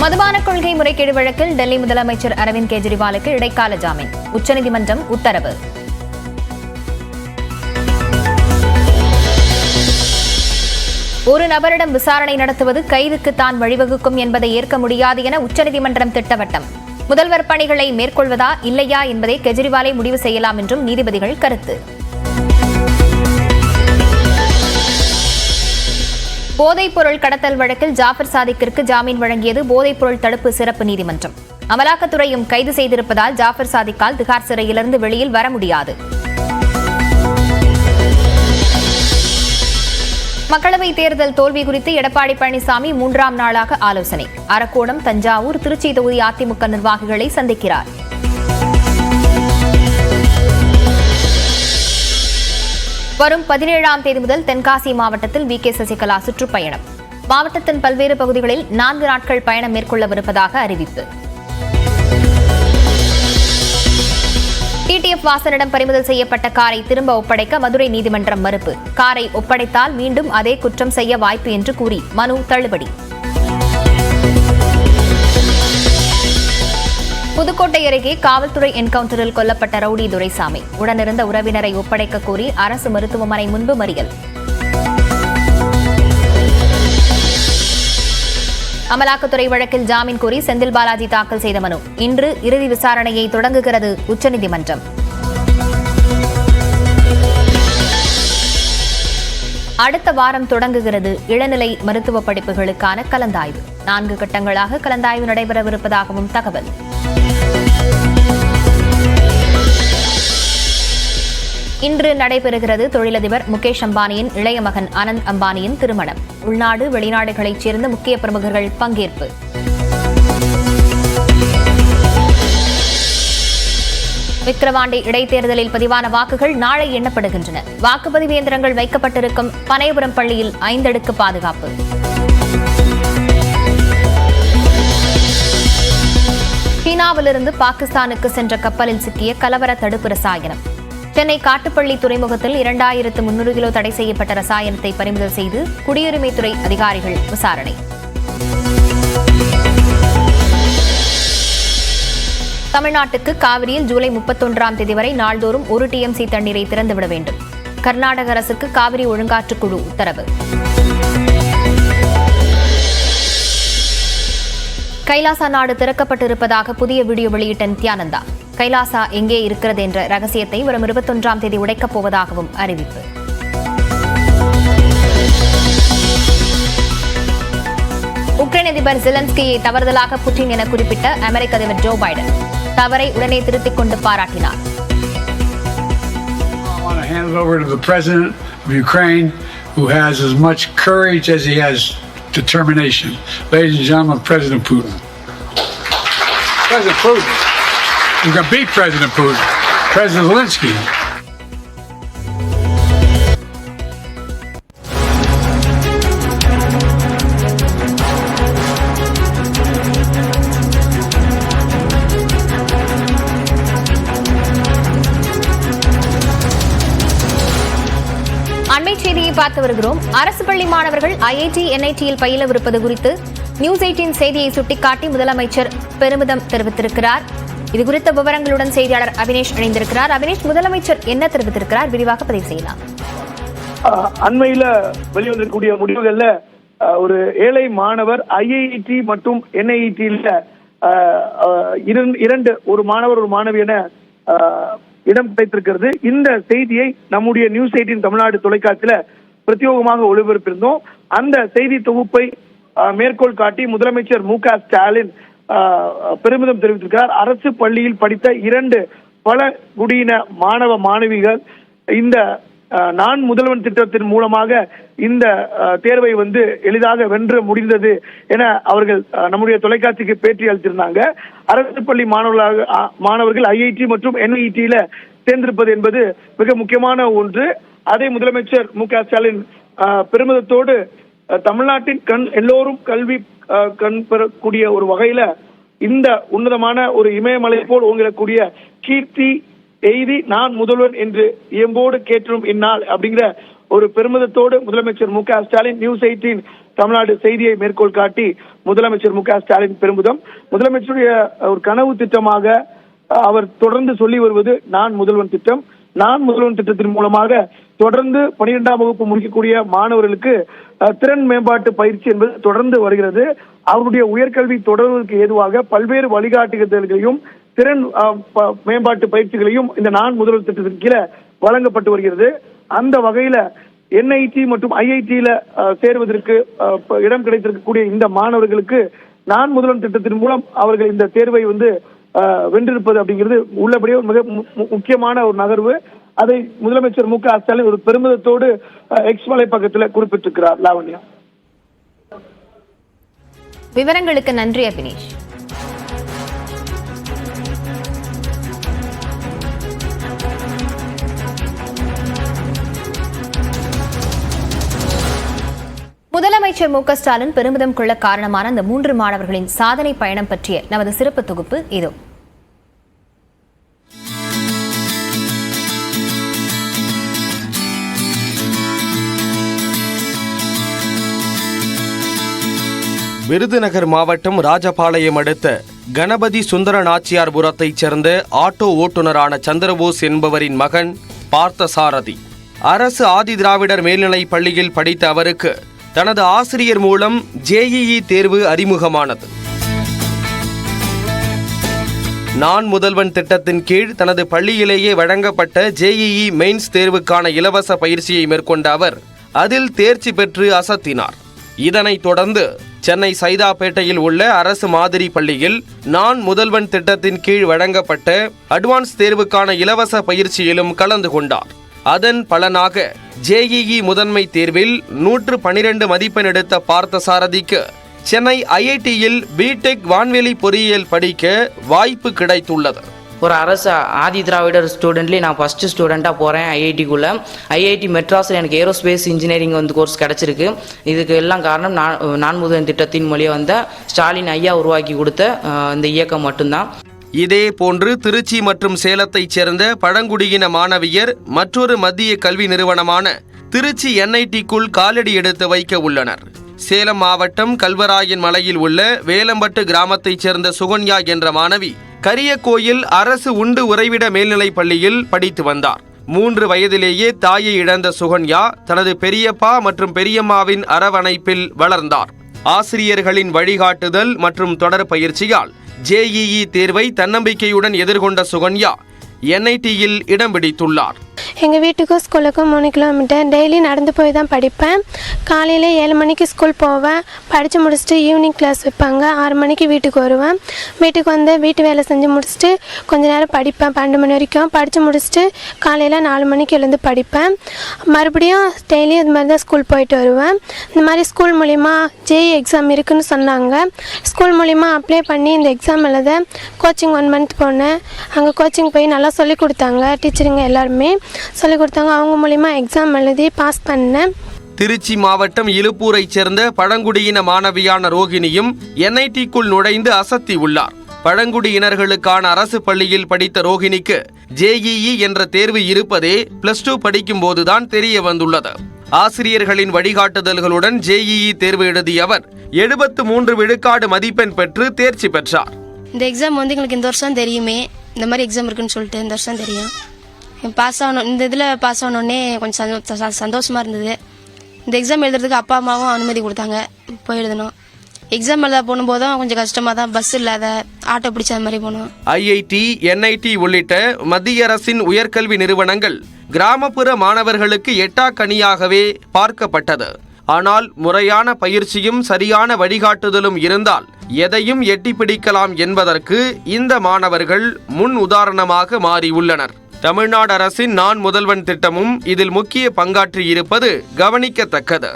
மதுபான கொள்கை முறைகேடு வழக்கில் டெல்லி முதலமைச்சர் அரவிந்த் கெஜ்ரிவாலுக்கு இடைக்கால ஜாமீன். உச்சநீதிமன்றம் உத்தரவு. ஒரு நபரிடம் விசாரணை நடத்துவது கைதுக்கு தான் வழிவகுக்கும் என்பதை ஏற்க முடியாது என உச்சநீதிமன்றம் திட்டவட்டம். முதல்வர் பணிகளை மேற்கொள்வதா இல்லையா என்பதை கெஜ்ரிவாலை முடிவு செய்யலாம் என்றும் நீதிபதிகள் கருத்து. போதைப்பொருள் கடத்தல் வழக்கில் ஜாஃபர் சாதிக்கிற்கு ஜாமீன் வழங்கியது போதைப்பொருள் தடுப்பு சிறப்பு நீதிமன்றம். அமலாக்கத்துறையும் கைது செய்திருப்பதால் ஜாஃபர் சாதிக்கால் திகார் சிறையிலிருந்து வெளியில் வர முடியாது. மக்களவைத் தேர்தல் தோல்வி குறித்து எடப்பாடி பழனிசாமி 3ஆம் நாளாக ஆலோசனை. அரக்கோணம், தஞ்சாவூர், திருச்சி தொகுதி அதிமுக நிர்வாகிகளை சந்திக்கிறார். வரும் 17ஆம் தேதி முதல் தென்காசி மாவட்டத்தில் வி.கே. சசிகலா சுற்றுப்பயணம். மாவட்டத்தின் பல்வேறு பகுதிகளில் 4 நாட்கள் பயணம் மேற்கொள்ளவிருப்பதாக அறிவிப்பு. டிடிஎஃப் வாசனிடம் பறிமுதல் செய்யப்பட்ட காரை திரும்ப ஒப்படைக்க மதுரை நீதிமன்றம் மறுப்பு. காரை ஒப்படைத்தால் மீண்டும் அதே குற்றம் செய்ய வாய்ப்பு என்று கூறி மனு தள்ளுபடி. புதுக்கோட்டை அருகே காவல்துறை என்கவுண்டரில் கொல்லப்பட்ட ரவுடி துரைசாமி உடனிருந்த உறவினரை ஒப்படைக்க கோரி அரசு மருத்துவமனை முன்பு மறியல். அமலாக்கத்துறை வழக்கில் ஜாமீன் கோரி செந்தில் பாலாஜி தாக்கல் செய்த மனு. இன்று இறுதி விசாரணையை தொடங்குகிறது உச்சநீதிமன்றம். அடுத்த வாரம் தொடங்குகிறது இளநிலை மருத்துவ படிப்புகளுக்கான கலந்தாய்வு. 4 கட்டங்களாக கலந்தாய்வு நடைபெறவிருப்பதாகவும் தகவல். இன்று நடைபெறுகிறது தொழிலதிபர் முகேஷ் அம்பானியின் இளைய மகன் அனந்த் அம்பானியின் திருமணம். உள்நாடு வெளிநாடுகளைச் சேர்ந்த முக்கிய பிரமுகர்கள் பங்கேற்பு. விக்கிரவாண்டி இடைத்தேர்தலில் பதிவான வாக்குகள் நாளை எண்ணப்படுகின்றன. வாக்குப்பதிவு இயந்திரங்கள் வைக்கப்பட்டிருக்கும் பனையபுரம் பள்ளியில் 5 அடுக்கு பாதுகாப்பு. சீனாவிலிருந்து பாகிஸ்தானுக்கு சென்ற கப்பலில் சிக்கிய கலவர தடுப்பு ரசாயனம். சென்னை காட்டுப்பள்ளி துறைமுகத்தில் 2300 கிலோ தடை செய்யப்பட்ட ரசாயனத்தை பறிமுதல் செய்து குடியுரிமைத்துறை அதிகாரிகள் விசாரணை. தமிழ்நாட்டுக்கு காவிரியில் ஜூலை 31ஆம் தேதி வரை நாள்தோறும் 1 TMC தண்ணீரை திறந்துவிட வேண்டும். கர்நாடக அரசுக்கு காவிரி ஒழுங்காற்றுக்குழு உத்தரவு. கைலாசா நாடு திறக்கப்பட்டிருப்பதாக புதிய வீடியோ வெளியிட்ட நித்யானந்தா. கைலாசா எங்கே இருக்கிறது என்ற ரகசியத்தை வரும் 21ஆம் தேதி உடைக்கப் போவதாகவும் அறிவிப்பு. உக்ரைன் அதிபர் ஜெலன்ஸ்கியை தவறுதலாக புட்டின் என குறிப்பிட்ட அமெரிக்க அதிபர் ஜோ பைடன் தவறை உடனே திருத்திக் கொண்டு பாராட்டினார். Determination. Ladies and gentlemen, President Putin. President Putin. We're going to beat President Putin. President Zelensky. அண்மை செய்தியை பார்த்து வருகிறோம். அரசு பள்ளி மாணவர்கள் IIT, NITயில் பயிலவிருப்பது குறித்து நியூஸ் 18 செய்தியை சுட்டிக்காட்டி முதலமைச்சர் பெருமிதம் தெரிவித்திருக்கிறார். இதுகுறித்த விவரங்களுடன் செய்தியாளர் அபினேஷ் இணைந்திருக்கிறார். அபினேஷ், முதலமைச்சர் என்ன தெரிவித்திருக்கிறார்? விரிவாக பதிவு செய்யலாம். அண்மையில வெளிவந்திருக்கக்கூடிய முடிவுகள்ல ஒரு ஏழை மாணவர் IIT மற்றும் NITல ஒரு மாணவர் ஒரு மாணவி என இடம் கிடைத்திருக்கிறது. இந்த செய்தியை நம்முடைய நியூஸ் 18 தமிழ்நாடு தொலைக்காட்சியில பிரத்யேகமாக ஒளிபரப்பியிருந்தோம். அந்த செய்தி தொகுப்பை மேற்கோள் காட்டி முதலமைச்சர் மு.க. ஸ்டாலின் பெருமிதம் தெரிவித்திருக்கிறார். அரசு பள்ளியில் படித்த 2 பழங்குடியின மாணவ மாணவிகள் இந்த நான் முதல்வன் திட்டத்தின் மூலமாக இந்த தேர்வை எளிதாக வென்று முடிந்தது என அவர்கள் நம்முடைய தொலைக்காட்சிக்கு பேட்டி அளித்திருந்தாங்க. அரசு பள்ளி மாணவர்கள் IIT மற்றும் NITல தேர்ந்தெடுப்பது என்பது மிக முக்கியமான ஒன்று. அதை முதலமைச்சர் மு.க. ஸ்டாலின் பெருமிதத்தோடு தமிழ்நாட்டின் எல்லோரும் கல்வி கண் பெறக்கூடிய ஒரு வகையில இந்த உன்னதமான ஒரு இமயமலை போல் ஓங்கிடக்கூடிய கீர்த்தி எய்தி நான் முதல்வன் என்று இயம்போடு கேட்டும் இந்நாள் அப்படிங்கிற ஒரு பெருமிதத்தோடு முதலமைச்சர் மு க ஸ்டாலின் நியூஸ் 18 தமிழ்நாடு செய்தியை மேற்கோள் காட்டி முதலமைச்சர் மு க ஸ்டாலின் பெருமிதம். முதலமைச்சருடைய ஒரு கனவு திட்டமாக அவர் தொடர்ந்து சொல்லி வருவது நான் முதல்வன் திட்டம். நான் முதல்வன் திட்டத்தின் மூலமாக தொடர்ந்து 12ஆம் வகுப்பு முடிக்கக்கூடிய மாணவர்களுக்கு திறன் மேம்பாட்டு பயிற்சி என்பது தொடர்ந்து வருகிறது. அவருடைய உயர்கல்வி தொடர்வதற்கு ஏதுவாக பல்வேறு வழிகாட்டுதல்களையும் திறன் மேம்பாட்டு பயிற்சிகளையும் இந்த நான் முதல்வர் திட்டத்தின் கீழே வழங்கப்பட்டு வருகிறது. அந்த வகையில NIT மற்றும் IIT-ல சேர்வதற்கு இடம் கிடைத்திருக்கக்கூடிய இந்த மாணவர்களுக்கு நான் முதல்வன் திட்டத்தின் மூலம் அவர்கள் இந்த தேர்வை வென்றிருப்பது அப்படிங்கிறது உள்ளபடியே மிக முக்கியமான ஒரு நகர்வு. அதை முதலமைச்சர் மு க ஸ்டாலின் ஒரு பெருமிதத்தோடு எக்ஸ் வலைப்பக்கத்தில் குறிப்பிட்டிருக்கிறார். லாவண்யா, விவரங்களுக்கு நன்றி அபினேஷ். முதலமைச்சர் மு க ஸ்டாலின் பெருமிதம் கொள்ள காரணமான அந்த 3 மாணவர்களின் சாதனை பயணம் பற்றிய நமது சிறப்பு தொகுப்பு இதோ. விருதுநகர் மாவட்டம் ராஜபாளையம் அடுத்த கணபதி சுந்தர நாச்சியார்புரத்தைச் சேர்ந்த ஆட்டோ ஓட்டுநரான சந்திரபோஸ் என்பவரின் மகன் பார்த்தசாரதி அரசு ஆதி திராவிடர் மேல்நிலைப் பள்ளியில் படித்த அவருக்கு தனது ஆசிரியர் மூலம் JEE தேர்வு அறிமுகமானது. நான் முதல்வன் திட்டத்தின் கீழ் தனது பள்ளியிலேயே வழங்கப்பட்ட JEE மெயின்ஸ் தேர்வுக்கான இலவச பயிற்சியை மேற்கொண்ட அவர் அதில் தேர்ச்சி பெற்று அசத்தினார். இதனைத் தொடர்ந்து சென்னை சைதாப்பேட்டையில் உள்ள அரசு மாதிரி பள்ளியில் நான் முதல்வன் திட்டத்தின் கீழ் வழங்கப்பட்ட அட்வான்ஸ் தேர்வுக்கான இலவச பயிற்சியிலும் கலந்து கொண்டார். அதன் பலனாக JEE முதன்மை தேர்வில் 112 மதிப்பெண் எடுத்த பார்த்தசாரதிக்கு சென்னை IIT-யில் பிடெக் வான்வெளி பொறியியல் படிக்க வாய்ப்பு கிடைத்துள்ளது. ஒரு அரசு ஆதி திராவிடர் ஸ்டூடெண்ட்லேயே நான் ஃபஸ்ட்டு ஸ்டூடெண்ட்டாக போகிறேன் IIT-குள்ளே. IIT மெட்ராஸில் எனக்கு ஏரோஸ்பேஸ் இன்ஜினியரிங் கோர்ஸ் கிடச்சிருக்கு. இதுக்கு எல்லாம் காரணம் நான் முதல்வன் திட்டத்தின் மூலியம் ஸ்டாலின் ஐயா உருவாக்கி கொடுத்த இந்த இயக்கம் மட்டும்தான். இதே போன்று திருச்சி மற்றும் சேலத்தைச் சேர்ந்த பழங்குடியின மாணவியர் மற்றொரு மத்திய கல்வி நிறுவனமான திருச்சி NIT-க்குள் காலடி எடுத்து வைக்க உள்ளனர். சேலம் மாவட்டம் கல்வராயன் மலையில் உள்ள வேலம்பட்டு கிராமத்தைச் சேர்ந்த சுகன்யா என்ற மாணவி கரியக்கோயில் அரசு உண்டு உறைவிட மேல்நிலைப் பள்ளியில் படித்து வந்தார். 3 வயதிலேயே தாயை இழந்த சுகன்யா தனது பெரியப்பா மற்றும் பெரியம்மாவின் அரவணைப்பில் வளர்ந்தார். ஆசிரியர்களின் வழிகாட்டுதல் மற்றும் தொடர் பயிற்சியால் JEE தேர்வை தன்னம்பிக்கையுடன் எதிர்கொண்ட சுகன்யா NIT-யில் இடம் பிடித்துள்ளார். எங்கள் வீட்டுக்கும் ஸ்கூலுக்கும் 3 கிலோமீட்டர். டெய்லி நடந்து போய் தான் படிப்பேன். காலையில் 7 மணிக்கு ஸ்கூல் போவேன். படித்து முடிச்சுட்டு ஈவினிங் கிளாஸ் வைப்பாங்க. 6 மணிக்கு வீட்டுக்கு வருவேன். வீட்டுக்கு வீட்டு வேலை செஞ்சு முடிச்சுட்டு கொஞ்ச நேரம் படிப்பேன். 12 மணி வரைக்கும் படித்து முடிச்சுட்டு காலையில் 4 மணிக்கு எழுந்து படிப்பேன். மறுபடியும் டெய்லி இது மாதிரி தான் ஸ்கூல் போயிட்டு வருவேன். இந்த மாதிரி ஸ்கூல் மூலிமா JEE எக்ஸாம் இருக்குதுன்னு சொன்னாங்க. ஸ்கூல் மூலிமா அப்ளை பண்ணி இந்த எக்ஸாம் எழுத கோச்சிங் 1 மந்த் போனேன். அங்கே கோச்சிங் போய் நல்லா சொல்லி கொடுத்தாங்க. டீச்சருங்க எல்லாருமே சொல்லிக் கொடுத்தாங்க. அவங்க மூலிமா எக்ஸாம் எழுதி பாஸ் பண்ணேன். திருச்சி மாவட்டம் இலுப்பூரைச் சேர்ந்த பழங்குடியின மாணவியான ரோகிணியும் NIT-க்குள் நுழைந்து அசத்தி உள்ளார். பழங்குடியினர்களுக்கான அரசு பள்ளியில் படித்த ரோகிணிக்கு JEE என்ற தேர்வு இருப்பதே +2 படிக்கும் போதுதான் தெரிய வந்துள்ளது. ஆசிரியர்களின் வழிகாட்டுதல்களுடன் JEE தேர்வு எழுதிய அவர் 73 விழுக்காடு மதிப்பெண் பெற்று தேர்ச்சி பெற்றார். இந்த எக்ஸாம் எங்களுக்கு இந்த வருஷம் தெரியுமே, இந்த மாதிரி எக்ஸாம் இருக்குன்னு சொல்லிட்டு இந்த வருஷம் தெரியும். பாஸ் ஆகணும், இந்த இதில் பாஸ் ஆனோடனே கொஞ்சம் சந்தோஷமாக இருந்தது. இந்த எக்ஸாம் எழுதுறதுக்கு அப்பா அம்மாவும் அனுமதி கொடுத்தாங்க, போய் எழுதணும். எக்ஸாம் எழுத போகும்போதும் கொஞ்சம் கஷ்டமாக தான், பஸ் இல்லாத ஆட்டோ பிடிச்ச மாதிரி போனோம். IIT, NIT உள்ளிட்ட மத்திய அரசின் உயர்கல்வி நிறுவனங்கள் கிராமப்புற மாணவர்களுக்கு எட்டாக்கனியாகவே பார்க்கப்பட்டது. ஆனால் முறையான பயிற்சியும் சரியான வழிகாட்டுதலும் இருந்தால் எதையும் எட்டி பிடிக்கலாம் என்பதற்கு இந்த மாணவர்கள் முன் உதாரணமாக மாறியுள்ளனர். தமிழ்நாடு அரசின் நான் முதல்வன் திட்டமும் இதில் முக்கிய பங்காற்றி இருப்பது கவனிக்கத்தக்கது.